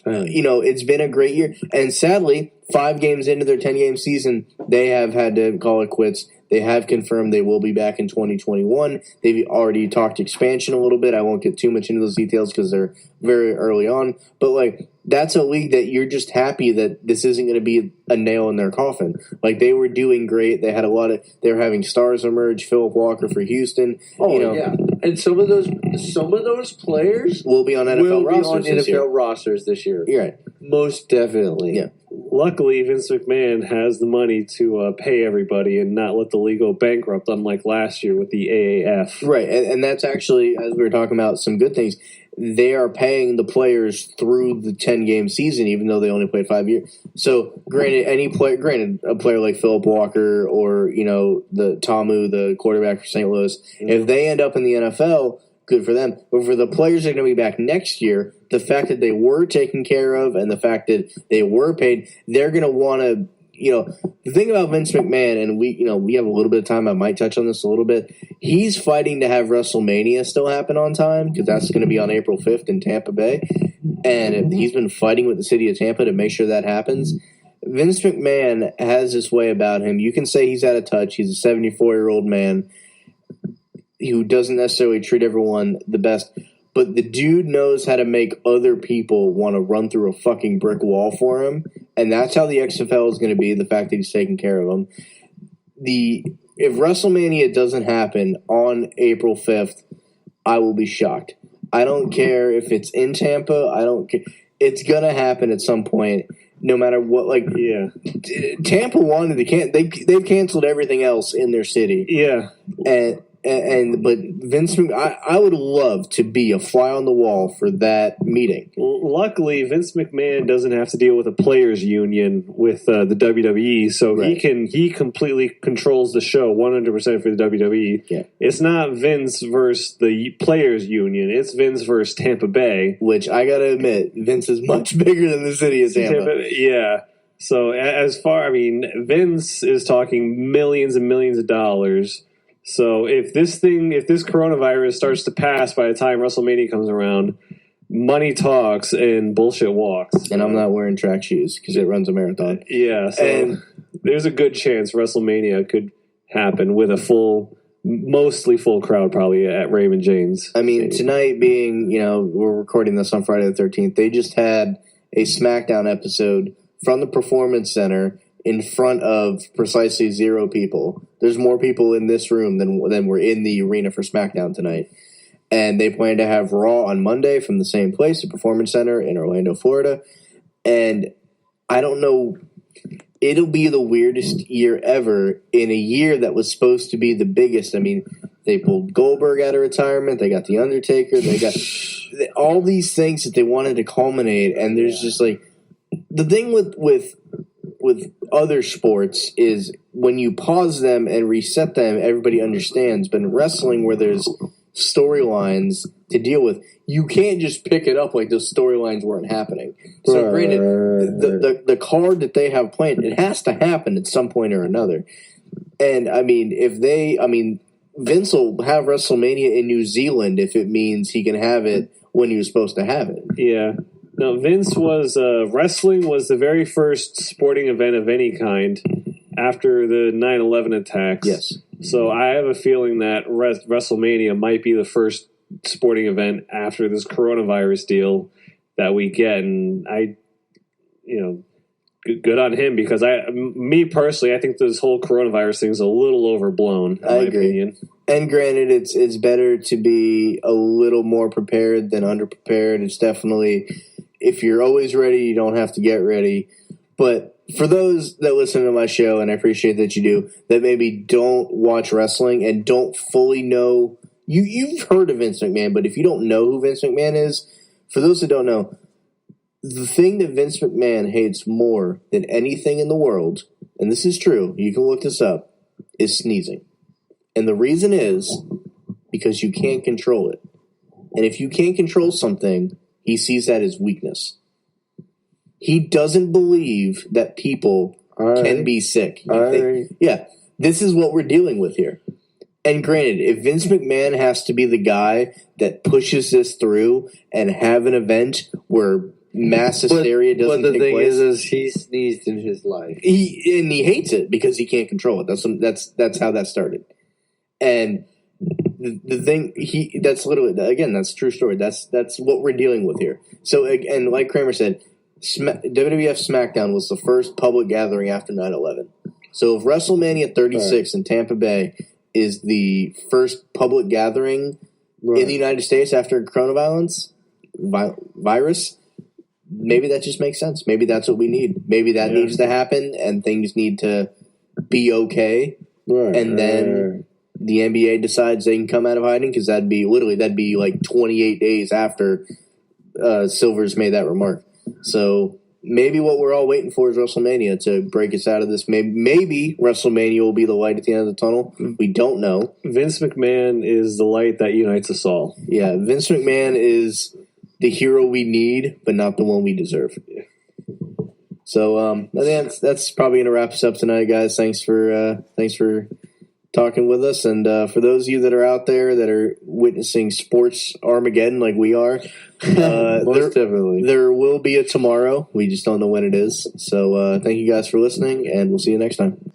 You know, it's been a great year. And sadly, 5 games into their 10-game season, they have had to call it quits. They have confirmed they will be back in 2021. They've already talked expansion a little bit. I won't get too much into those details because they're very early on. But, like, that's a league that you're just happy that this isn't going to be a nail in their coffin. Like, they were doing great. They had they were having stars emerge. Philip Walker for Houston. Oh, you know, yeah. And some of those players will be on NFL rosters this year. You're right. Most definitely. Yeah. Luckily, Vince McMahon has the money to pay everybody and not let the league go bankrupt, unlike last year with the AAF. Right, and that's actually, as we were talking about, some good things. They are paying the players through the 10-game season, even though they only played 5 years. So, granted, a player like Philip Walker or, you know, the Tamu, the quarterback for St. Louis, if they end up in the NFL, good for them. But for the players that are going to be back next year, the fact that they were taken care of and the fact that they were paid, they're going to want to, you know, the thing about Vince McMahon, and we have a little bit of time, I might touch on this a little bit, he's fighting to have WrestleMania still happen on time because that's going to be on April 5th in Tampa Bay. And he's been fighting with the city of Tampa to make sure that happens. Vince McMahon has this way about him. You can say he's out of touch. He's a 74-year-old man who doesn't necessarily treat everyone the best, but the dude knows how to make other people want to run through a fucking brick wall for him, and that's how the XFL is going to be, the fact that he's taking care of them. If WrestleMania doesn't happen on April 5th, I will be shocked. I don't care if it's in Tampa. I don't care. It's going to happen at some point, no matter what. Like, yeah, Tampa wanted to they've canceled everything else in their city. Yeah, but Vince, I would love to be a fly on the wall for that meeting. Luckily, Vince McMahon doesn't have to deal with a players' union with the WWE, so he completely controls the show 100% for the WWE. Yeah. It's not Vince versus the players' union; it's Vince versus Tampa Bay. Which I got to admit, Vince is much bigger than the city of Tampa. Yeah. So Vince is talking millions and millions of dollars. So if this coronavirus starts to pass by the time WrestleMania comes around, money talks and bullshit walks. And I'm not wearing track shoes because it runs a marathon. Yeah, so there's a good chance WrestleMania could happen with a mostly full crowd probably at Raymond James. I mean, tonight being, we're recording this on Friday the 13th, they just had a SmackDown episode from the Performance Center in front of precisely 0 people. There's more people in this room than were in the arena for SmackDown tonight. And they plan to have Raw on Monday from the same place, the Performance Center in Orlando, Florida. And I don't know, it'll be the weirdest year ever in a year that was supposed to be the biggest. I mean, they pulled Goldberg out of retirement. They got The Undertaker. They got all these things that they wanted to culminate. And there's just like, the thing with other sports is when you pause them and reset them, everybody understands. But in wrestling, where there's storylines to deal with, you can't just pick it up like those storylines weren't happening. So granted, the card that they have planned, it has to happen at some point or another. And I mean, Vince will have WrestleMania in New Zealand if it means he can have it when he was supposed to have it. Yeah. No, Vince was wrestling was the very first sporting event of any kind after the 9/11 attacks. Yes. So I have a feeling that WrestleMania might be the first sporting event after this coronavirus deal that we get, and good on him, because me personally, I think this whole coronavirus thing is a little overblown. In my opinion. And granted, it's better to be a little more prepared than underprepared. It's definitely, if you're always ready, you don't have to get ready. But for those that listen to my show, and I appreciate that you do, that maybe don't watch wrestling and don't fully know, you've heard of Vince McMahon, but if you don't know who Vince McMahon is, for those that don't know, the thing that Vince McMahon hates more than anything in the world, and this is true, you can look this up, is sneezing. And the reason is because you can't control it. And if you can't control something, he sees that as weakness. He doesn't believe that people can be sick. Yeah, this is what we're dealing with here. And granted, if Vince McMahon has to be the guy that pushes this through and have an event where mass hysteria doesn't take place. But the thing is he sneezed in his life. He hates it because he can't control it. That's how that started. And the thing, that's literally, again, that's a true story. That's what we're dealing with here. So, and like Kramer said, WWF SmackDown was the first public gathering after 9/11. So if WrestleMania 36 in Tampa Bay is the first public gathering in the United States after coronavirus, maybe that just makes sense. Maybe that's what we need. Maybe that needs to happen, and things need to be okay. And then the NBA decides they can come out of hiding, because that'd be like 28 days after Silver's made that remark. So maybe what we're all waiting for is WrestleMania to break us out of this. Maybe WrestleMania will be the light at the end of the tunnel. We don't know. Vince McMahon is the light that unites us all. Yeah, Vince McMahon is the hero we need, but not the one we deserve. So I think that's probably going to wrap us up tonight, guys. Thanks for talking with us. And for those of you that are out there that are witnessing sports Armageddon like we are, most definitely, there will be a tomorrow. We just don't know when it is. So thank you guys for listening, and we'll see you next time.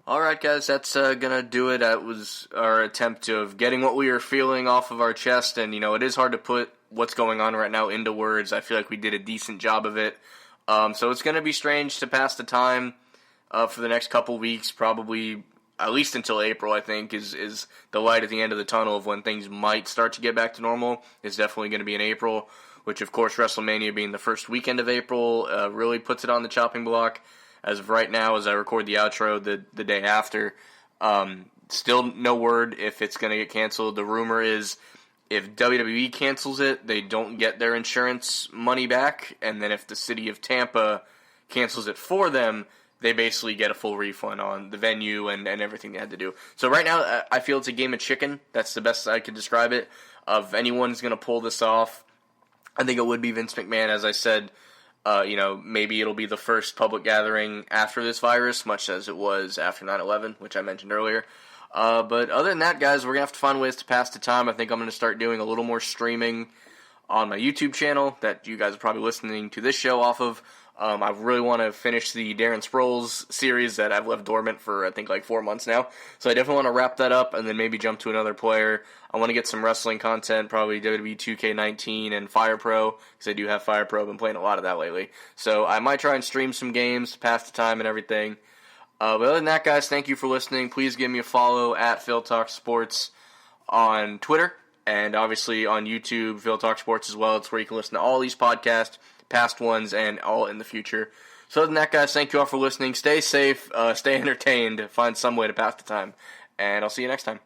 All right, guys, that's going to do it. That was our attempt of getting what we were feeling off of our chest. And, it is hard to put what's going on right now into words. I feel like we did a decent job of it. So it's going to be strange to pass the time for the next couple weeks, probably at least until April, I think, is the light at the end of the tunnel of when things might start to get back to normal. Is definitely going to be in April, which, of course, WrestleMania being the first weekend of April really puts it on the chopping block. As of right now, as I record the outro the day after, still no word if it's going to get canceled. The rumor is if WWE cancels it, they don't get their insurance money back, and then if the city of Tampa cancels it for them, they basically get a full refund on the venue and everything they had to do. So right now, I feel it's a game of chicken. That's the best I could describe it. If anyone's going to pull this off, I think it would be Vince McMahon, as I said. Maybe it'll be the first public gathering after this virus, much as it was after 9/11, which I mentioned earlier. But other than that, guys, we're going to have to find ways to pass the time. I think I'm going to start doing a little more streaming on my YouTube channel that you guys are probably listening to this show off of. I really want to finish the Darren Sproles series that I've left dormant for, I think, like 4 months now. So I definitely want to wrap that up and then maybe jump to another player. I want to get some wrestling content, probably WWE 2K19 and Fire Pro, because I do have Fire Pro. I've been playing a lot of that lately. So I might try and stream some games to pass the time and everything. But other than that, guys, thank you for listening. Please give me a follow at Phil Talk Sports on Twitter, and obviously on YouTube, Phil Talk Sports as well. It's where you can listen to all these podcasts, past ones, and all in the future. So other than that, guys, thank you all for listening. Stay safe, stay entertained, find some way to pass the time, and I'll see you next time.